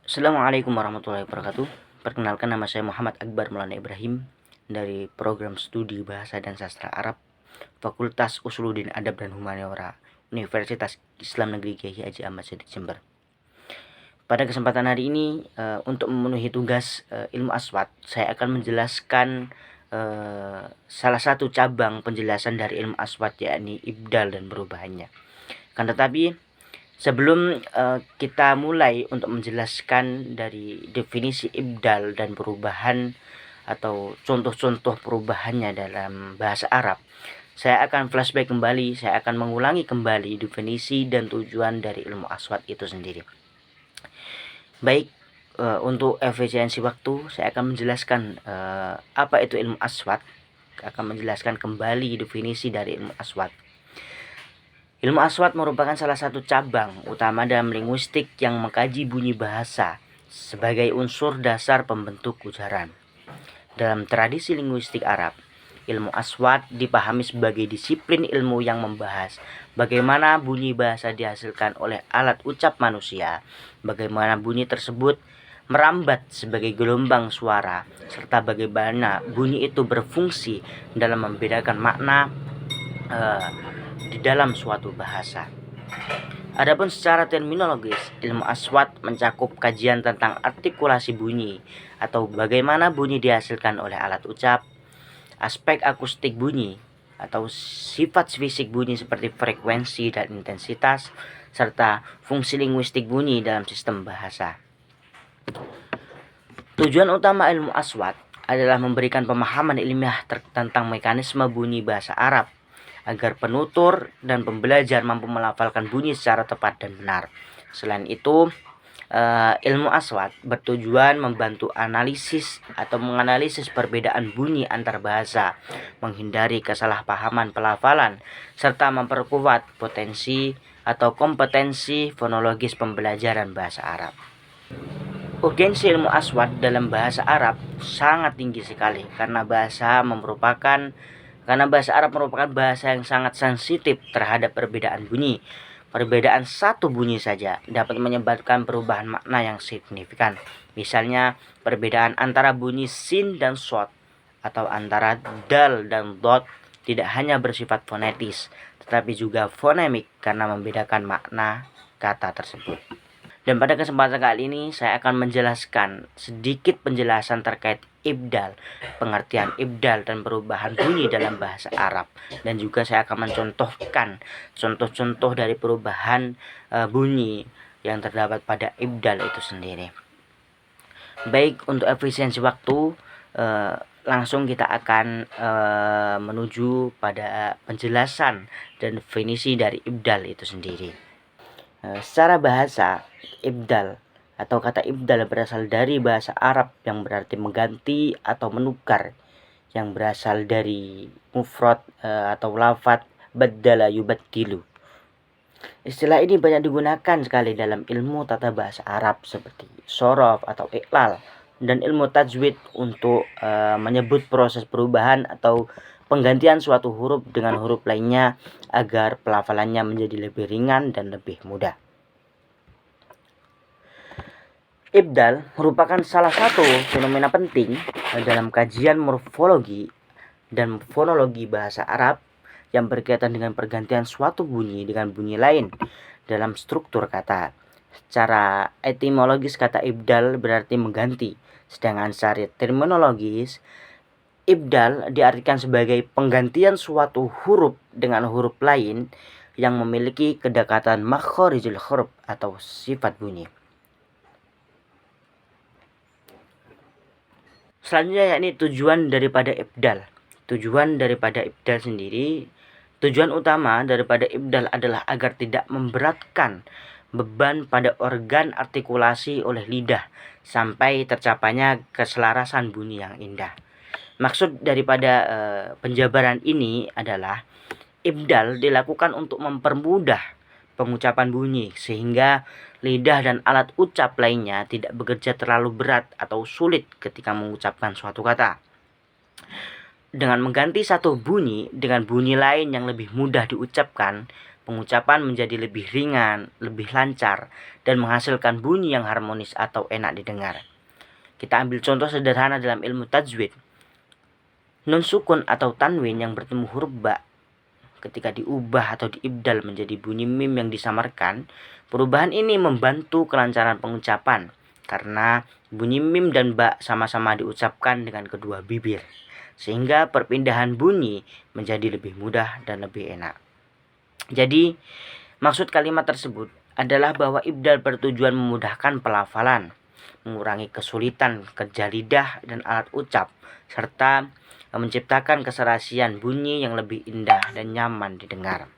Assalamualaikum warahmatullahi wabarakatuh. Perkenalkan, nama saya Muhammad Akbar Maulana Ibrahim dari Program Studi Bahasa dan Sastra Arab Fakultas Usuluddin Adab dan Humaniora Universitas Islam Negeri Kiai Haji Ahmad Sadiq Jember. Pada kesempatan hari ini untuk memenuhi tugas ilmu aswad, saya akan menjelaskan salah satu cabang penjelasan dari ilmu aswad, yakni ibdal dan perubahannya. Kan tetapi sebelum kita mulai untuk menjelaskan dari definisi ibdal dan perubahan atau contoh-contoh perubahannya dalam bahasa Arab, saya akan flashback kembali, saya akan mengulangi kembali definisi dan tujuan dari ilmu aswad itu sendiri. Baik, untuk efisiensi waktu, saya akan menjelaskan apa itu ilmu aswad, akan menjelaskan kembali definisi dari ilmu aswad. Ilmu aswad merupakan salah satu cabang utama dalam linguistik yang mengkaji bunyi bahasa sebagai unsur dasar pembentuk ujaran. Dalam tradisi linguistik Arab, ilmu aswad dipahami sebagai disiplin ilmu yang membahas bagaimana bunyi bahasa dihasilkan oleh alat ucap manusia, bagaimana bunyi tersebut merambat sebagai gelombang suara, serta bagaimana bunyi itu berfungsi dalam membedakan makna di dalam suatu bahasa. Adapun secara terminologis, ilmu aswad mencakup kajian tentang artikulasi bunyi atau bagaimana bunyi dihasilkan oleh alat ucap, aspek akustik bunyi atau sifat fisik bunyi seperti frekuensi dan intensitas, serta fungsi linguistik bunyi dalam sistem bahasa. Tujuan utama ilmu aswad adalah memberikan pemahaman ilmiah tentang mekanisme bunyi bahasa Arab agar penutur dan pembelajar mampu melafalkan bunyi secara tepat dan benar. Selain itu, ilmu aswad bertujuan membantu analisis atau menganalisis perbedaan bunyi antar bahasa, menghindari kesalahpahaman pelafalan, serta memperkuat potensi atau kompetensi fonologis pembelajaran bahasa Arab. Urgensi ilmu aswad dalam bahasa Arab sangat tinggi sekali karena bahasa Arab merupakan bahasa yang sangat sensitif terhadap perbedaan bunyi. Perbedaan satu bunyi saja dapat menyebabkan perubahan makna yang signifikan. Misalnya, perbedaan antara bunyi sin dan shod atau antara dal dan dot tidak hanya bersifat fonetis, tetapi juga fonemik karena membedakan makna kata tersebut. Dan pada kesempatan kali ini saya akan menjelaskan sedikit penjelasan terkait ibdal, pengertian ibdal dan perubahan bunyi dalam bahasa Arab. Dan juga saya akan mencontohkan contoh-contoh dari perubahan bunyi yang terdapat pada ibdal itu sendiri. Baik, untuk efisiensi waktu, langsung kita akan menuju pada penjelasan dan definisi dari ibdal itu sendiri. Secara bahasa, ibdal atau kata ibdal berasal dari bahasa Arab yang berarti mengganti atau menukar, yang berasal dari mufrad atau lafadz baddala yubaddilu. Istilah ini banyak digunakan sekali dalam ilmu tata bahasa Arab seperti shorof atau iqlal dan ilmu tajwid untuk menyebut proses perubahan atau penggantian suatu huruf dengan huruf lainnya agar pelafalannya menjadi lebih ringan dan lebih mudah. Ibdal merupakan salah satu fenomena penting dalam kajian morfologi dan fonologi bahasa Arab yang berkaitan dengan pergantian suatu bunyi dengan bunyi lain dalam struktur kata. Secara etimologis, kata ibdal berarti mengganti, sedangkan secara terminologis, ibdal diartikan sebagai penggantian suatu huruf dengan huruf lain yang memiliki kedekatan makhorijul huruf atau sifat bunyi. Selanjutnya yakni tujuan daripada ibdal. Tujuan daripada ibdal sendiri, tujuan utama daripada ibdal adalah agar tidak memberatkan beban pada organ artikulasi oleh lidah sampai tercapainya keselarasan bunyi yang indah. Maksud daripada penjabaran ini adalah ibdal dilakukan untuk mempermudah pengucapan bunyi sehingga lidah dan alat ucap lainnya tidak bekerja terlalu berat atau sulit ketika mengucapkan suatu kata. Dengan mengganti satu bunyi dengan bunyi lain yang lebih mudah diucapkan, pengucapan menjadi lebih ringan, lebih lancar, dan menghasilkan bunyi yang harmonis atau enak didengar. Kita ambil contoh sederhana dalam ilmu tajwid. Nun sukun atau tanwin yang bertemu huruf ba ketika diubah atau diibdal menjadi bunyi mim yang disamarkan, perubahan ini membantu kelancaran pengucapan karena bunyi mim dan ba sama-sama diucapkan dengan kedua bibir, sehingga perpindahan bunyi menjadi lebih mudah dan lebih enak. Jadi, maksud kalimat tersebut adalah bahwa ibdal bertujuan memudahkan pelafalan, mengurangi kesulitan kerja lidah dan alat ucap, serta menciptakan keserasian bunyi yang lebih indah dan nyaman didengar.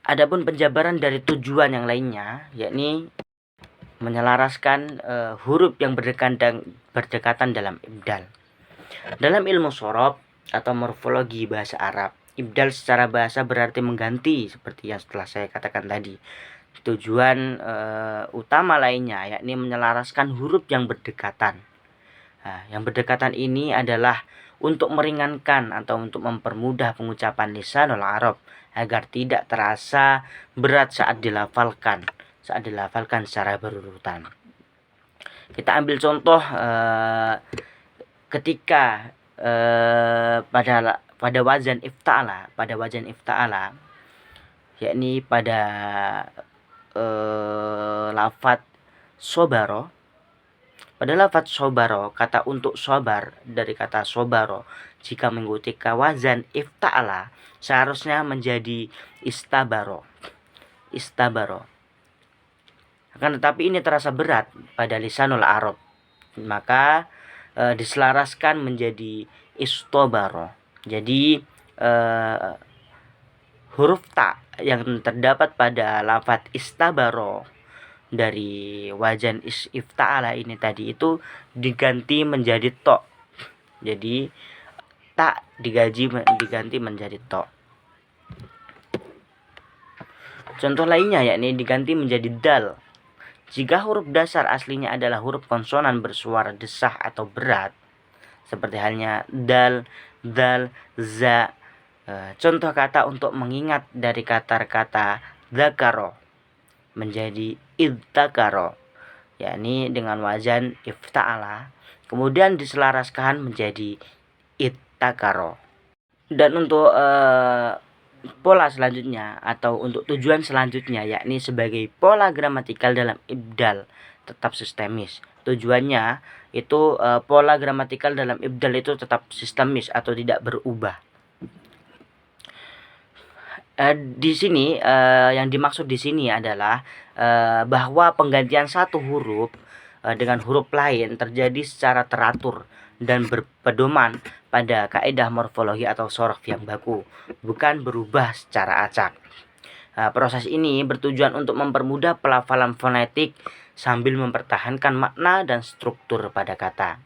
Adapun penjabaran dari tujuan yang lainnya, yakni menyelaraskan huruf yang berdekatan dalam ibdal. Dalam ilmu shorof atau morfologi bahasa Arab, ibdal secara bahasa berarti mengganti, seperti yang setelah saya katakan tadi. Tujuan utama lainnya yakni menyelaraskan huruf yang berdekatan. Nah, yang berdekatan ini adalah untuk meringankan atau untuk mempermudah pengucapan lisanul Arab agar tidak terasa berat saat dilafalkan secara berurutan. Kita ambil contoh ketika pada wazan ifta'ala, yakni pada lafadz sobaro. Pada lafadz sobaro, kata untuk sobar dari kata sobaro, jika mengikuti wazan ifta'ala, seharusnya menjadi istabaro. Akan tetapi ini terasa berat pada lisanul Arab, maka diselaraskan menjadi istobaro. Jadi huruf ta yang terdapat pada lafadz istabaro dari wazan ifta'ala ini tadi itu diganti menjadi to. Jadi ta diganti menjadi to. Contoh lainnya yakni diganti menjadi dal. Jika huruf dasar aslinya adalah huruf konsonan bersuara desah atau berat, seperti halnya dal, dal, za. Contoh kata untuk mengingat dari kata dzakaro menjadi idtakaro, yakni dengan wazan ifta'ala kemudian diselaraskan menjadi ittakaro. Dan untuk pola selanjutnya atau untuk tujuan selanjutnya yakni sebagai pola gramatikal dalam ibdal tetap sistemis. Tujuannya itu pola gramatikal dalam ibdal itu tetap sistemis atau tidak berubah. Di sini yang dimaksud di sini adalah bahwa penggantian satu huruf dengan huruf lain terjadi secara teratur dan berpedoman pada kaidah morfologi atau shorof yang baku, bukan berubah secara acak. Proses ini bertujuan untuk mempermudah pelafalan fonetik sambil mempertahankan makna dan struktur pada kata.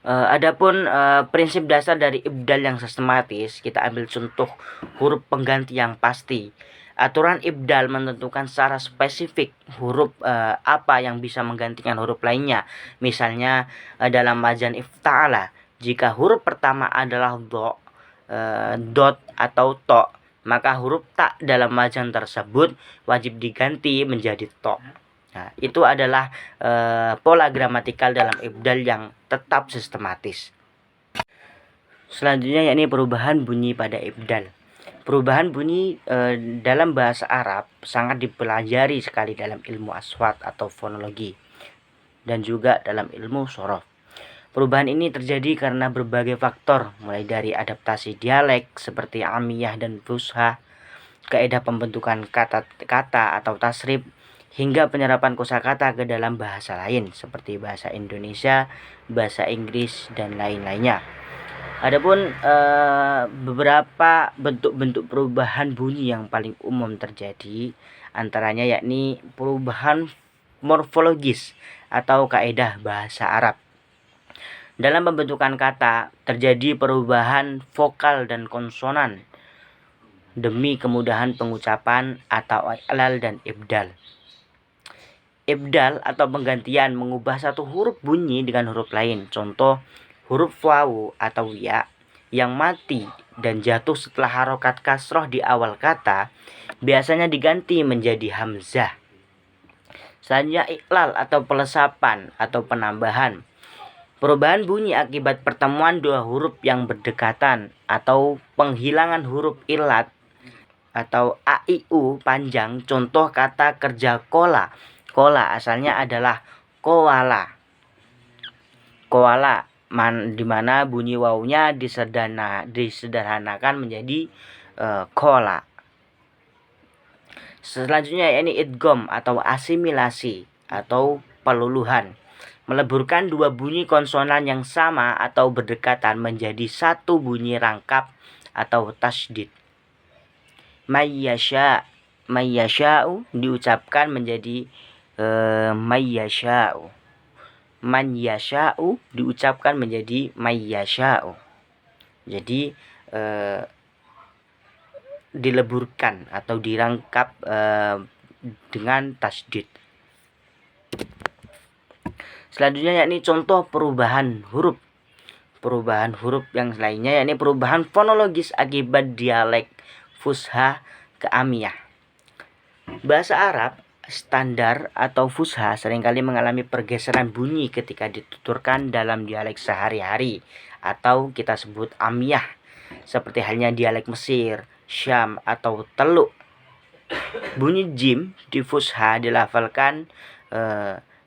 Adapun prinsip dasar dari ibdal yang sistematis, kita ambil contoh huruf pengganti yang pasti. Aturan ibdal menentukan secara spesifik huruf apa yang bisa menggantikan huruf lainnya. Misalnya dalam wazan ifta'ala, jika huruf pertama adalah dot atau to, maka huruf ta dalam wazan tersebut wajib diganti menjadi to. Nah, itu adalah pola gramatikal dalam ibdal yang tetap sistematis. Selanjutnya yakni perubahan bunyi pada ibdal. Perubahan bunyi dalam bahasa Arab sangat dipelajari sekali dalam ilmu aswat atau fonologi dan juga dalam ilmu shorof. Perubahan ini terjadi karena berbagai faktor, mulai dari adaptasi dialek seperti amiyah dan fusha, kaidah pembentukan kata atau tasrif, hingga penyerapan kosakata ke dalam bahasa lain seperti bahasa Indonesia, bahasa Inggris, dan lain-lainnya. Adapun beberapa bentuk-bentuk perubahan bunyi yang paling umum terjadi antaranya yakni perubahan morfologis atau kaidah bahasa Arab. Dalam pembentukan kata terjadi perubahan vokal dan konsonan demi kemudahan pengucapan atau i'lal dan ibdal. Ibdal atau penggantian mengubah satu huruf bunyi dengan huruf lain. Contoh huruf wawu atau ya yang mati dan jatuh setelah harokat kasroh di awal kata biasanya diganti menjadi hamzah. Selanjutnya iklal atau pelesapan atau penambahan. Perubahan bunyi akibat pertemuan dua huruf yang berdekatan atau penghilangan huruf ilat atau a i u panjang. Contoh kata kerja kola. Kola asalnya adalah koala. Koala di mana bunyi wawunya disederhanakan menjadi kola. Selanjutnya yakni idgham atau asimilasi atau peluluhan. Meleburkan dua bunyi konsonan yang sama atau berdekatan menjadi satu bunyi rangkap atau tasydid. Mayyasha'u diucapkan menjadi mayyasha'u. Man yasha'u diucapkan menjadi mayyasha'u. Jadi dileburkan atau dirangkap dengan tasydid. Selanjutnya yakni contoh perubahan huruf. Perubahan huruf yang lainnya yakni perubahan fonologis akibat dialek fusha ke amiyah. Bahasa Arab standar atau fusha seringkali mengalami pergeseran bunyi ketika dituturkan dalam dialek sehari-hari atau kita sebut amiyah, seperti halnya dialek Mesir, Syam atau Teluk. Bunyi jim di fusha dilafalkan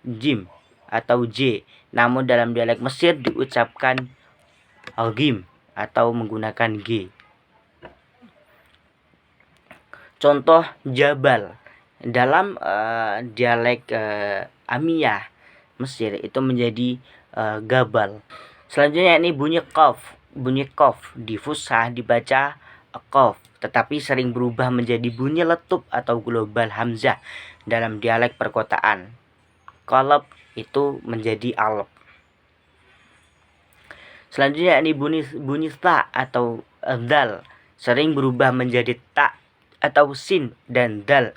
jim atau j, namun dalam dialek Mesir diucapkan algim atau menggunakan g. Contoh jabal dalam dialek amiyah Mesir itu menjadi gabal. Selanjutnya ini bunyi qaf. Bunyi qaf di fusha dibaca qaf, tetapi sering berubah menjadi bunyi letup atau global hamzah dalam dialek perkotaan. Qalab itu menjadi alab. Selanjutnya ini bunyi ta atau dal sering berubah menjadi ta atau sin dan dal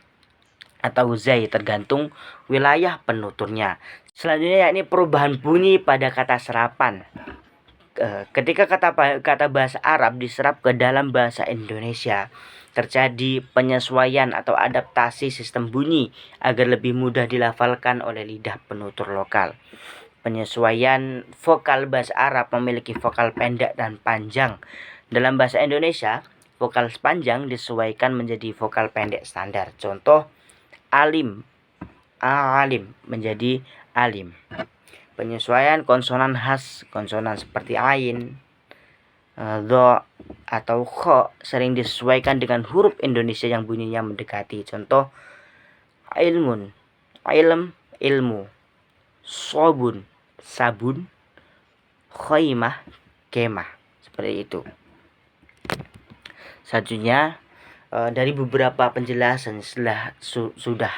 atau zai tergantung wilayah penuturnya. Selanjutnya yakni perubahan bunyi pada kata serapan. Ketika kata bahasa Arab diserap ke dalam bahasa Indonesia, terjadi penyesuaian atau adaptasi sistem bunyi agar lebih mudah dilafalkan oleh lidah penutur lokal. Penyesuaian vokal bahasa Arab memiliki vokal pendek dan panjang. Dalam bahasa Indonesia, vokal panjang disesuaikan menjadi vokal pendek standar. Contoh alim, alim menjadi alim. Penyesuaian konsonan khas, konsonan seperti ain, dho atau kho sering disesuaikan dengan huruf Indonesia yang bunyinya mendekati. Contoh ilmun, ilm, ilmu, sobun, sabun, khaimah, kemah. Seperti itu. Selanjutnya dari beberapa penjelasan sudah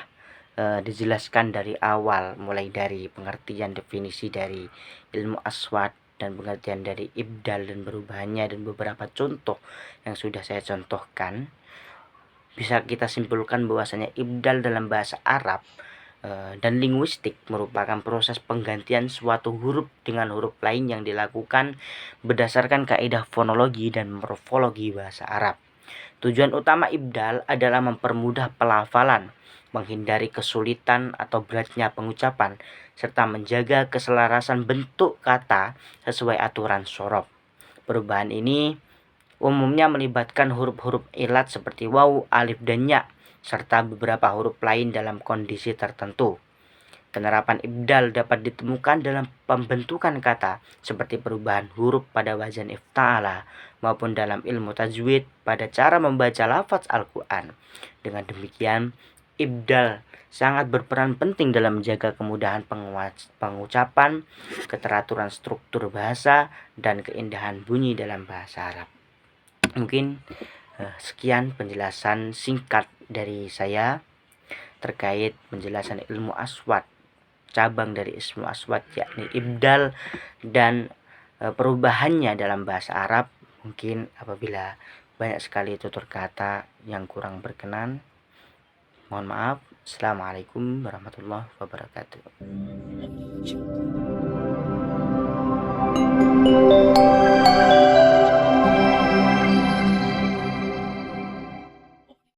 dijelaskan dari awal, mulai dari pengertian definisi dari ilmu aswad dan pengertian dari ibdal dan perubahannya dan beberapa contoh yang sudah saya contohkan, bisa kita simpulkan bahwasanya ibdal dalam bahasa Arab dan linguistik merupakan proses penggantian suatu huruf dengan huruf lain yang dilakukan berdasarkan kaidah fonologi dan morfologi bahasa Arab. Tujuan utama ibdal adalah mempermudah pelafalan, menghindari kesulitan atau beratnya pengucapan, serta menjaga keselarasan bentuk kata sesuai aturan syarab. Perubahan ini umumnya melibatkan huruf-huruf ilat seperti waw, alif, dan ya, serta beberapa huruf lain dalam kondisi tertentu. Penerapan ibdal dapat ditemukan dalam pembentukan kata seperti perubahan huruf pada wazan ifta'ala maupun dalam ilmu tajwid pada cara membaca lafaz Al-Quran. Dengan demikian, ibdal sangat berperan penting dalam menjaga kemudahan pengucapan, keteraturan struktur bahasa, dan keindahan bunyi dalam bahasa Arab. Mungkin sekian penjelasan singkat dari saya terkait penjelasan ilmu aswad, cabang dari ilmu aswad yakni ibdal dan perubahannya dalam bahasa Arab. Mungkin apabila banyak sekali tutur kata yang kurang berkenan, mohon maaf. Assalamualaikum warahmatullahi wabarakatuh.